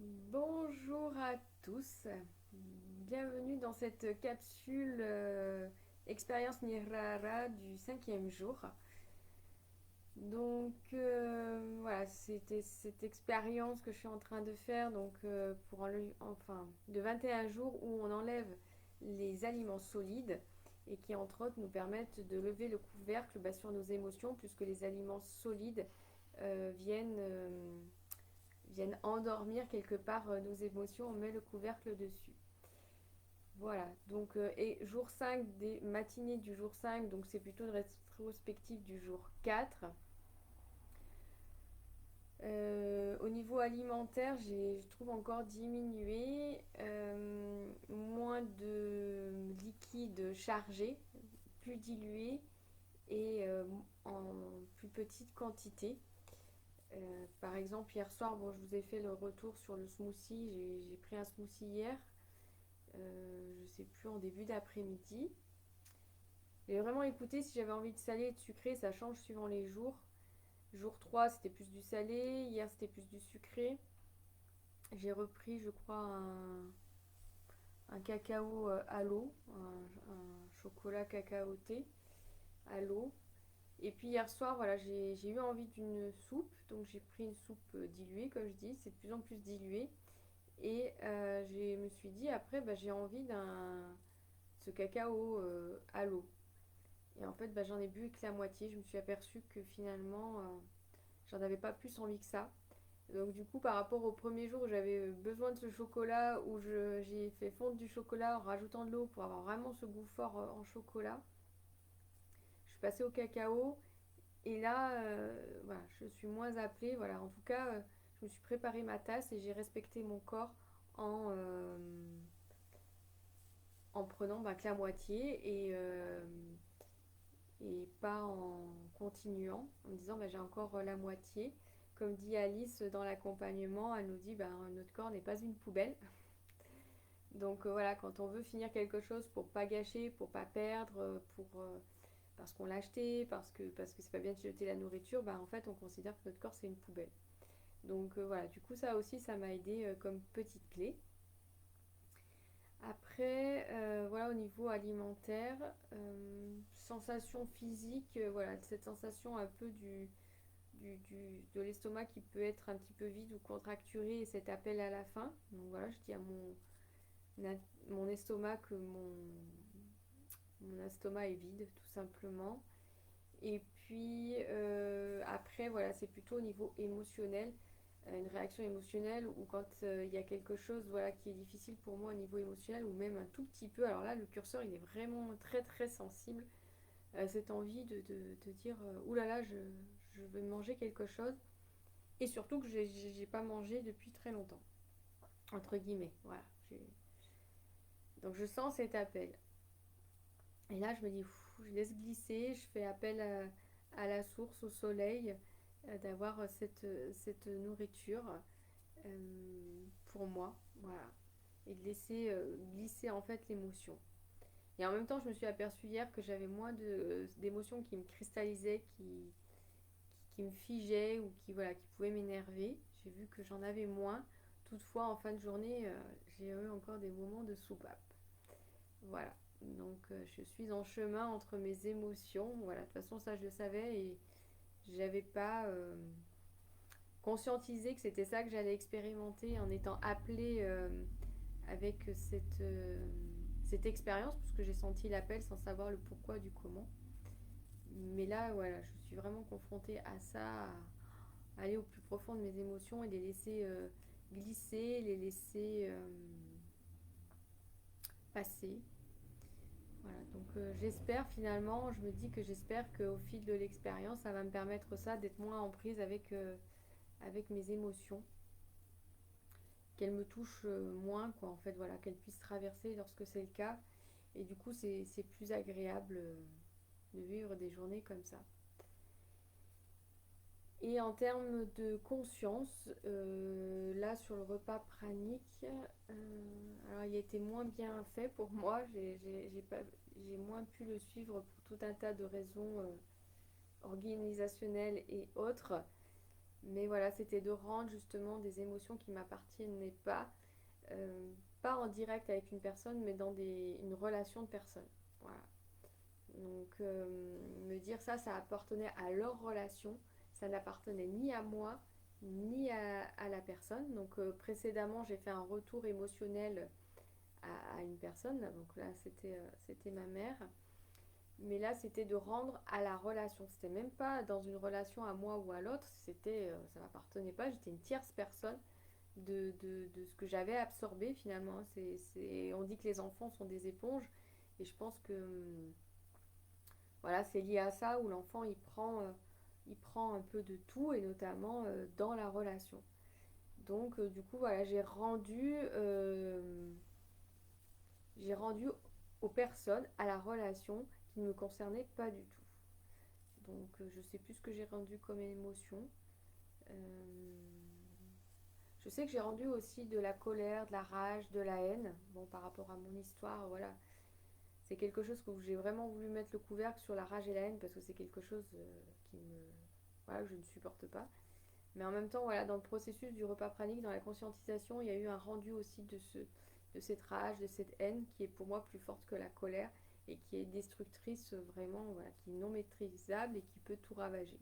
Bonjour à tous, bienvenue dans cette capsule expérience Nirara du cinquième jour. Voilà, c'était cette expérience que je suis en train de faire enfin, de 21 jours où on enlève les aliments solides et qui entre autres nous permettent de lever le couvercle sur nos émotions puisque les aliments solides viennent endormir quelque part nos émotions, on met le couvercle dessus. Voilà, et jour 5 des matinées du jour 5, donc c'est plutôt une rétrospective du jour 4. Au niveau alimentaire, je trouve encore diminué, moins de liquide chargé, plus dilué et en plus petite quantité. Par exemple, hier soir, bon, je vous ai fait le retour sur le smoothie. J'ai pris un smoothie hier, je ne sais plus, en début d'après-midi. J'ai vraiment écouté si j'avais envie de salé et de sucré, ça change suivant les jours. Jour 3 c'était plus du salé, hier, c'était plus du sucré. J'ai repris, je crois, un cacao à l'eau, un chocolat cacaoté à l'eau. Et puis hier soir, voilà, j'ai eu envie d'une soupe, donc j'ai pris une soupe diluée, comme je dis, c'est de plus en plus dilué. Et je me suis dit, après, j'ai envie ce cacao à l'eau. Et en fait, j'en ai bu que la moitié. Je me suis aperçue que finalement, j'en avais pas plus envie que ça. Donc du coup, par rapport au premier jour où j'avais besoin de ce chocolat, où j'ai fait fondre du chocolat en rajoutant de l'eau pour avoir vraiment ce goût fort en chocolat, je suis passée au cacao. Et là, voilà, je suis moins appelée. Voilà, en tout cas, je me suis préparé ma tasse et j'ai respecté mon corps en, euh, en prenant que la moitié et pas en continuant, en me disant j'ai encore la moitié. Comme dit Alice dans l'accompagnement, elle nous dit notre corps n'est pas une poubelle. Donc voilà, quand on veut finir quelque chose pour pas gâcher, pour pas perdre, parce qu'on l'a acheté, parce que c'est pas bien de jeter la nourriture, en fait on considère que notre corps c'est une poubelle. Donc voilà, du coup ça aussi ça m'a aidé comme petite clé. Après, voilà, au niveau alimentaire, sensation physique, voilà, cette sensation un peu de l'estomac qui peut être un petit peu vide ou contracturé et cet appel à la faim. Donc voilà, je dis à mon estomac que mon estomac est vide, tout simplement. Et puis après, voilà, c'est plutôt au niveau émotionnel, une réaction émotionnelle ou quand il y a quelque chose voilà, qui est difficile pour moi au niveau émotionnel ou même un tout petit peu. Alors là, le curseur, il est vraiment très très sensible. Cette envie de dire oulala, je veux manger quelque chose. Et surtout que j'ai pas mangé depuis très longtemps, entre guillemets. Voilà. Donc je sens cet appel. Et là, je me dis, je laisse glisser, je fais appel à la source, au soleil, d'avoir cette nourriture pour moi, voilà, et de laisser glisser en fait l'émotion. Et en même temps, je me suis aperçue hier que j'avais moins d'émotions qui me cristallisaient, qui me figeaient ou qui pouvaient m'énerver. J'ai vu que j'en avais moins. Toutefois, en fin de journée, j'ai eu encore des moments de soupape. Voilà. Donc, je suis en chemin entre mes émotions. Voilà. De toute façon, ça, je le savais et j'avais pas conscientisé que c'était ça que j'allais expérimenter en étant appelée avec cette expérience, puisque j'ai senti l'appel sans savoir le pourquoi du comment. Mais là, voilà, je suis vraiment confrontée à ça, à aller au plus profond de mes émotions et les laisser glisser, les laisser passer. Voilà, donc j'espère finalement, je me dis que j'espère qu'au fil de l'expérience, ça va me permettre ça, d'être moins en prise avec mes émotions, qu'elles me touchent moins, quoi, en fait, voilà, qu'elles puissent traverser lorsque c'est le cas. Et du coup, c'est plus agréable de vivre des journées comme ça. Et en termes de conscience, là sur le repas pranique, alors il a été moins bien fait pour moi, j'ai moins pu le suivre pour tout un tas de raisons organisationnelles et autres. Mais voilà, c'était de rendre justement des émotions qui m'appartenaient pas, euh, pas en direct avec une personne, mais dans une relation de personne. Voilà. Donc me dire ça, ça appartenait à leur relation, ça n'appartenait ni à moi, ni à la personne. Donc précédemment, j'ai fait un retour émotionnel à une personne, donc là c'était ma mère. Mais là, c'était de rendre à la relation. C'était même pas dans une relation à moi ou à l'autre. Ça m'appartenait pas. J'étais une tierce personne de ce que j'avais absorbé finalement. On dit que les enfants sont des éponges. Et je pense que voilà, c'est lié à ça où l'enfant il prend un peu de tout et notamment dans la relation. Donc du coup, voilà, j'ai rendu aux personnes, à la relation qui ne me concernait pas du tout. Donc je sais plus ce que j'ai rendu comme émotion. Euh, je sais que j'ai rendu aussi de la colère, de la rage, de la haine. Bon, par rapport à mon histoire, voilà. C'est quelque chose où j'ai vraiment voulu mettre le couvercle sur la rage et la haine parce que c'est quelque chose qui me... Voilà, que je ne supporte pas. Mais en même temps, voilà, dans le processus du repas pranique, dans la conscientisation, il y a eu un rendu aussi de cette rage, de cette haine qui est pour moi plus forte que la colère et qui est destructrice vraiment, voilà, qui est non maîtrisable et qui peut tout ravager.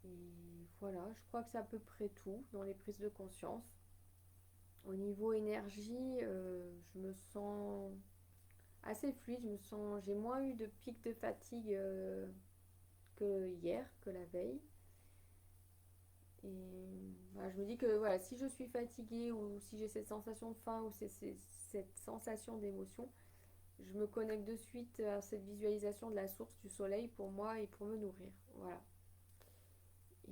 Et voilà, je crois que c'est à peu près tout dans les prises de conscience. Au niveau énergie, je me sens assez fluide, j'ai moins eu de pics de fatigue que hier, que la veille. Et voilà, je me dis que voilà, si je suis fatiguée ou si j'ai cette sensation de faim ou cette sensation d'émotion, je me connecte de suite à cette visualisation de la source du soleil pour moi et pour me nourrir. Voilà. Et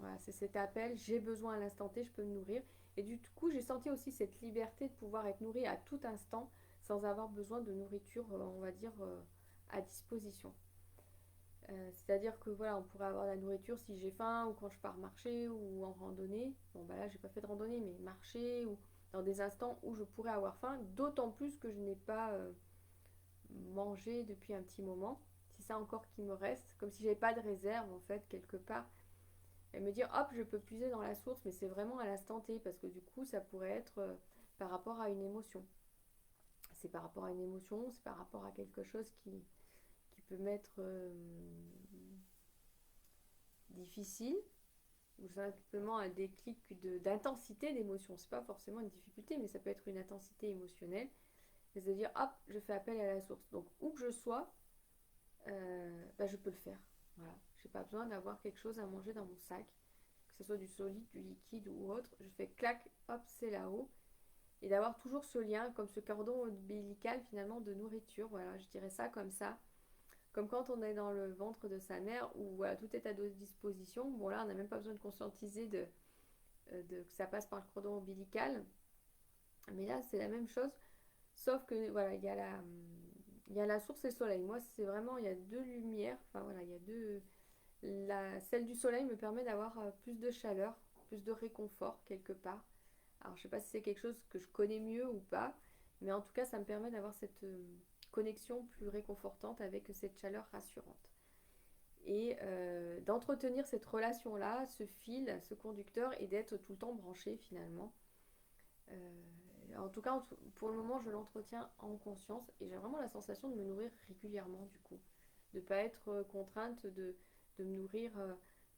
voilà, c'est cet appel, j'ai besoin à l'instant T, je peux me nourrir. Et du coup, j'ai senti aussi cette liberté de pouvoir être nourrie à tout instant sans avoir besoin de nourriture, on va dire, à disposition. C'est-à-dire que voilà, on pourrait avoir de la nourriture si j'ai faim ou quand je pars marcher ou en randonnée. Bon, bah là, j'ai pas fait de randonnée, mais marcher ou dans des instants où je pourrais avoir faim, d'autant plus que je n'ai pas mangé depuis un petit moment. C'est ça encore qui me reste, comme si j'avais pas de réserve en fait, quelque part. Et me dire, hop, je peux puiser dans la source, mais c'est vraiment à l'instant T, parce que du coup, ça pourrait être par rapport à une émotion. C'est par rapport à une émotion, c'est par rapport à quelque chose qui peut m'être difficile, ou simplement un déclic d'intensité d'émotion. C'est pas forcément une difficulté, mais ça peut être une intensité émotionnelle. C'est-à-dire, hop, je fais appel à la source. Donc, où que je sois, bah, je peux le faire. Voilà. J'ai pas besoin d'avoir quelque chose à manger dans mon sac, que ce soit du solide, du liquide ou autre. Je fais clac, hop, c'est là-haut. Et d'avoir toujours ce lien, comme ce cordon ombilical finalement de nourriture. Voilà, je dirais ça comme ça. Comme quand on est dans le ventre de sa mère où voilà, tout est à notre disposition. Bon là, on n'a même pas besoin de conscientiser que ça passe par le cordon ombilical. Mais là, c'est la même chose. Sauf que voilà, il y a la source et le soleil. Moi, c'est vraiment, il y a deux lumières. Enfin voilà, il y a deux. Celle du soleil me permet d'avoir plus de chaleur, plus de réconfort quelque part. Alors, je sais pas si c'est quelque chose que je connais mieux ou pas, mais en tout cas, ça me permet d'avoir cette connexion plus réconfortante avec cette chaleur rassurante. Et d'entretenir cette relation-là, ce fil, ce conducteur, et d'être tout le temps branché finalement. En tout cas, pour le moment, je l'entretiens en conscience et j'ai vraiment la sensation de me nourrir régulièrement du coup. De ne pas être contrainte de me nourrir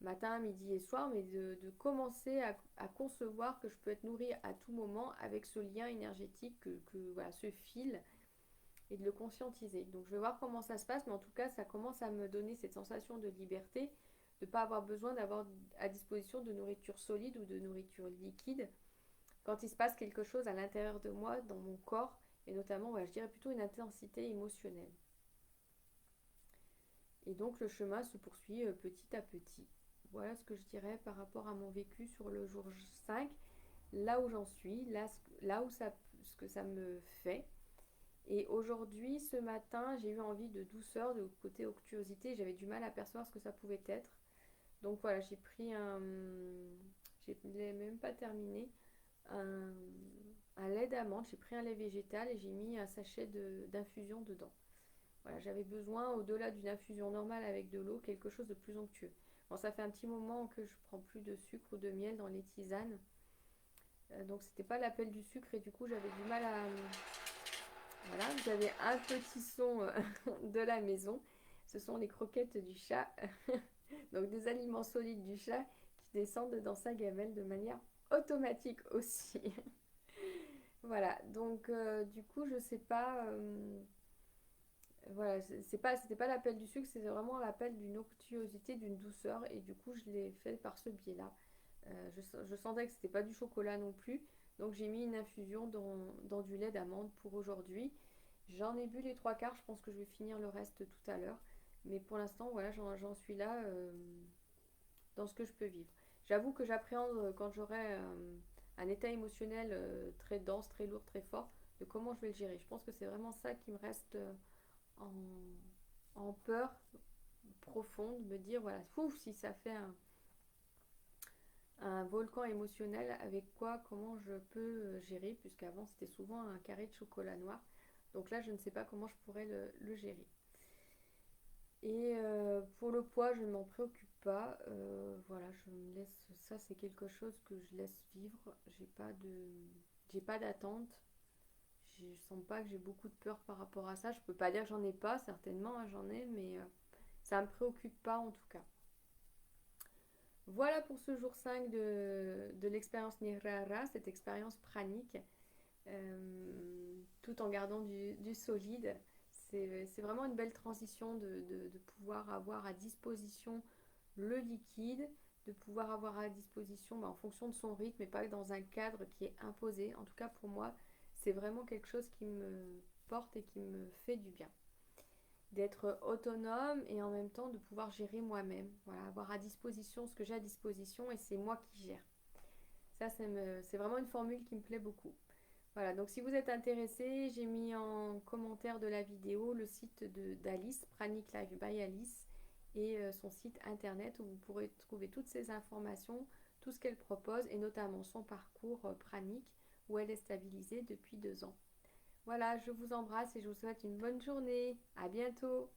matin, midi et soir, mais de commencer à concevoir que je peux être nourrie à tout moment avec ce lien énergétique, voilà, ce fil, et de le conscientiser. Donc je vais voir comment ça se passe, mais en tout cas, ça commence à me donner cette sensation de liberté, de ne pas avoir besoin d'avoir à disposition de nourriture solide ou de nourriture liquide quand il se passe quelque chose à l'intérieur de moi, dans mon corps, et notamment, ouais, je dirais plutôt une intensité émotionnelle. Et donc le chemin se poursuit petit à petit. Voilà ce que je dirais par rapport à mon vécu sur le jour 5, là où j'en suis, là où ce que ça me fait. Et aujourd'hui, ce matin, j'ai eu envie de douceur, de côté onctuosité, j'avais du mal à percevoir ce que ça pouvait être. Donc voilà, j'ai pris un... Je ne l'ai même pas terminé. Un, un lait d'amande, j'ai pris un lait végétal et j'ai mis un sachet d'infusion dedans. Voilà, j'avais besoin, au-delà d'une infusion normale avec de l'eau, quelque chose de plus onctueux. Bon, ça fait un petit moment que je prends plus de sucre ou de miel dans les tisanes. Donc c'était pas l'appel du sucre et du coup j'avais du mal à... Voilà, vous avez un petit son de la maison. Ce sont les croquettes du chat. Donc des aliments solides du chat qui descendent dans sa gamelle de manière automatique aussi. Voilà, donc du coup je sais pas... voilà, c'était pas l'appel du sucre, c'était vraiment l'appel d'une onctuosité, d'une douceur, et du coup je l'ai fait par ce biais-là. Je sentais que c'était pas du chocolat non plus, donc j'ai mis une infusion dans du lait d'amande pour aujourd'hui. J'en ai bu les trois quarts, je pense que je vais finir le reste tout à l'heure, mais pour l'instant voilà, j'en suis là dans ce que je peux vivre. J'avoue que j'appréhende quand j'aurai un état émotionnel très dense, très lourd, très fort, de comment je vais le gérer. Je pense que c'est vraiment ça qui me reste en, en peur profonde, me dire voilà, pouf, si ça fait un volcan émotionnel, avec quoi, comment je peux gérer, puisqu'avant c'était souvent un carré de chocolat noir. Donc là, je ne sais pas comment je pourrais le gérer. Et pour le poids, je ne m'en préoccupe pas. Voilà, je me laisse. Ça, c'est quelque chose que je laisse vivre. J'ai pas d'attente. Je sens pas que j'ai beaucoup de peur par rapport à ça. Je peux pas dire que j'en ai pas, certainement, hein, j'en ai, mais ça me préoccupe pas en tout cas. Voilà pour ce jour 5 de l'expérience Nirara, cette expérience pranique, tout en gardant du solide. C'est vraiment une belle transition de pouvoir avoir à disposition le liquide, de pouvoir avoir à disposition en fonction de son rythme et pas dans un cadre qui est imposé. En tout cas pour moi, c'est vraiment quelque chose qui me porte et qui me fait du bien. D'être autonome et en même temps de pouvoir gérer moi-même. Voilà, avoir à disposition ce que j'ai à disposition et c'est moi qui gère. Ça, c'est vraiment une formule qui me plaît beaucoup. Voilà, donc si vous êtes intéressé, j'ai mis en commentaire de la vidéo le site d'Alice, Pranic Life by Alice, et son site internet où vous pourrez trouver toutes ces informations, tout ce qu'elle propose, et notamment son parcours pranique, où elle est stabilisée depuis 2 ans. Voilà, je vous embrasse et je vous souhaite une bonne journée. À bientôt.